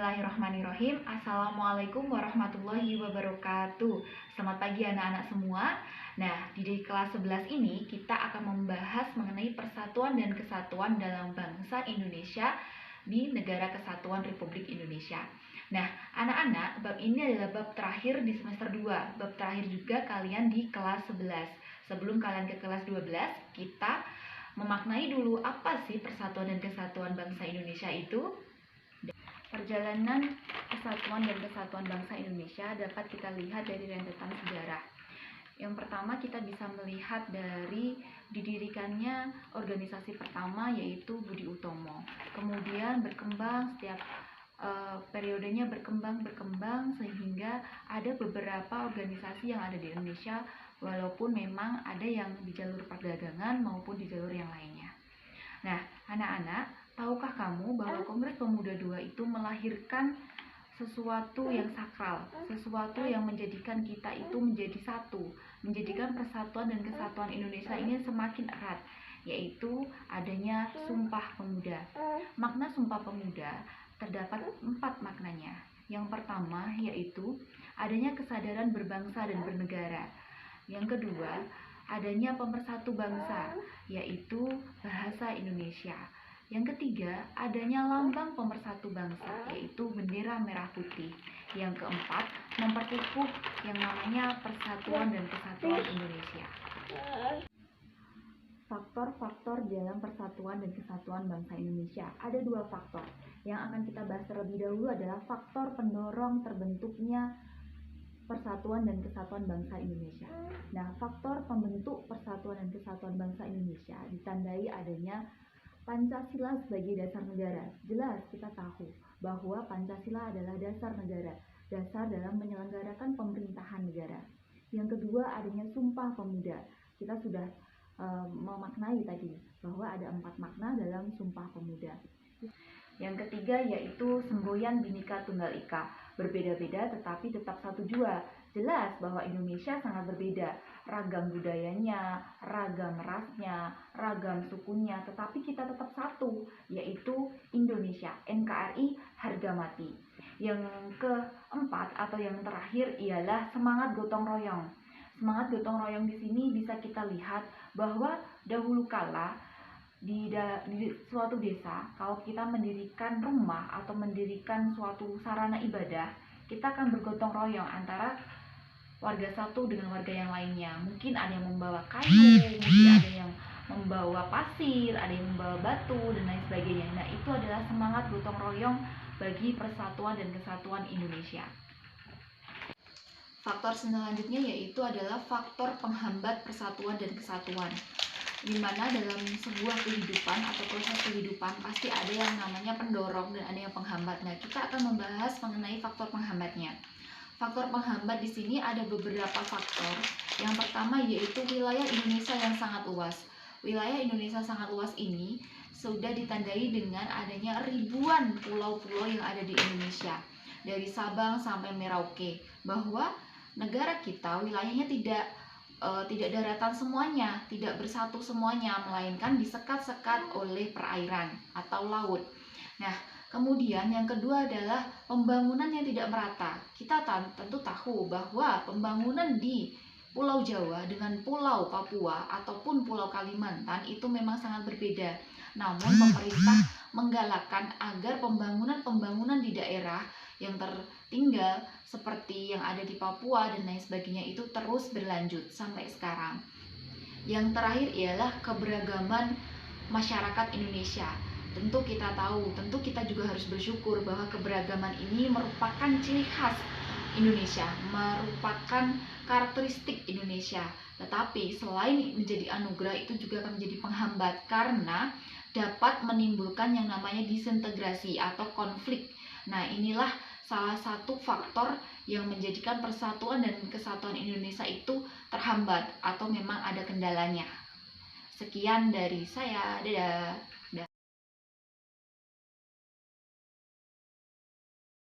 Bismillahirrahmanirrahim. Assalamualaikum warahmatullahi wabarakatuh. Selamat pagi anak-anak semua. Nah, di kelas 11 ini kita akan membahas mengenai persatuan dan kesatuan dalam bangsa Indonesia di Negara Kesatuan Republik Indonesia. Nah, anak-anak, bab ini adalah bab terakhir di semester 2. Bab terakhir juga kalian di kelas 11. Sebelum kalian ke kelas 12, kita memaknai dulu apa sih persatuan dan kesatuan bangsa Indonesia itu. Perjalanan kesatuan dan kesatuan bangsa Indonesia dapat kita lihat dari rentetan sejarah. Yang pertama kita bisa melihat dari didirikannya organisasi pertama yaitu Budi Utomo. Kemudian berkembang setiap periodenya berkembang sehingga ada beberapa organisasi yang ada di Indonesia walaupun memang ada yang di jalur perdagangan maupun di jalur yang lainnya. Nah, anak-anak, tahukah kamu bahwa Kongres Pemuda II itu melahirkan sesuatu yang sakral, sesuatu yang menjadikan kita itu menjadi satu, menjadikan persatuan dan kesatuan Indonesia ini semakin erat, yaitu adanya Sumpah Pemuda. Makna Sumpah Pemuda terdapat 4 maknanya. Yang pertama yaitu adanya kesadaran berbangsa dan bernegara. Yang kedua, adanya pemersatu bangsa, yaitu bahasa Indonesia. Yang ketiga, adanya lambang pemersatu bangsa, yaitu bendera merah putih. Yang keempat, memperkukuh yang namanya persatuan dan kesatuan Indonesia. Faktor-faktor dalam persatuan dan kesatuan bangsa Indonesia. Ada 2 faktor. Yang akan kita bahas terlebih dahulu adalah faktor pendorong terbentuknya persatuan dan kesatuan bangsa Indonesia. Nah, faktor pembentuk persatuan dan kesatuan bangsa Indonesia ditandai adanya Pancasila sebagai dasar negara. Jelas kita tahu bahwa Pancasila adalah dasar negara, dasar dalam menyelenggarakan pemerintahan negara. Yang kedua adanya Sumpah Pemuda. Kita sudah memaknai tadi bahwa ada 4 makna dalam Sumpah Pemuda. Yang ketiga yaitu Semboyan Bhinneka Tunggal Ika. Berbeda-beda tetapi tetap satu jua. Jelas bahwa Indonesia sangat berbeda. Ragam budayanya, ragam rasnya, ragam sukunya, tetapi kita tetap satu, yaitu Indonesia. NKRI harga mati. Yang keempat atau yang terakhir ialah semangat gotong royong. Semangat gotong royong di sini bisa kita lihat bahwa dahulu kala di suatu desa, kalau kita mendirikan rumah atau mendirikan suatu sarana ibadah, kita akan bergotong royong antara warga satu dengan warga yang lainnya. Mungkin ada yang membawa kayu, mungkin ada yang membawa pasir, ada yang membawa batu, dan lain sebagainya. Nah, itu adalah semangat gotong royong bagi persatuan dan kesatuan Indonesia. Faktor selanjutnya yaitu adalah faktor penghambat persatuan dan kesatuan, di mana dalam sebuah kehidupan atau proses kehidupan pasti ada yang namanya pendorong dan ada yang penghambat. Nah, kita akan membahas mengenai faktor penghambatnya. Faktor penghambat di sini ada beberapa faktor. Yang pertama yaitu wilayah Indonesia yang sangat luas. Wilayah Indonesia sangat luas ini sudah ditandai dengan adanya ribuan pulau-pulau yang ada di Indonesia, dari Sabang sampai Merauke, bahwa negara kita wilayahnya tidak daratan semuanya, tidak bersatu semuanya, melainkan disekat-sekat oleh perairan atau laut. Nah, kemudian yang kedua adalah pembangunan yang tidak merata. Kita tentu tahu bahwa pembangunan di Pulau Jawa dengan Pulau Papua ataupun Pulau Kalimantan itu memang sangat berbeda. Namun pemerintah menggalakkan agar pembangunan di daerah yang tertinggal seperti yang ada di Papua dan lain sebagainya itu terus berlanjut sampai sekarang. Yang terakhir ialah keberagaman masyarakat Indonesia. Tentu kita tahu, tentu kita juga harus bersyukur bahwa keberagaman ini merupakan ciri khas Indonesia, merupakan karakteristik Indonesia. Tetapi selain menjadi anugerah, itu juga akan menjadi penghambat karena dapat menimbulkan yang namanya disintegrasi atau konflik. Nah, inilah salah satu faktor yang menjadikan persatuan dan kesatuan Indonesia itu terhambat atau memang ada kendalanya. Sekian dari saya, dadah.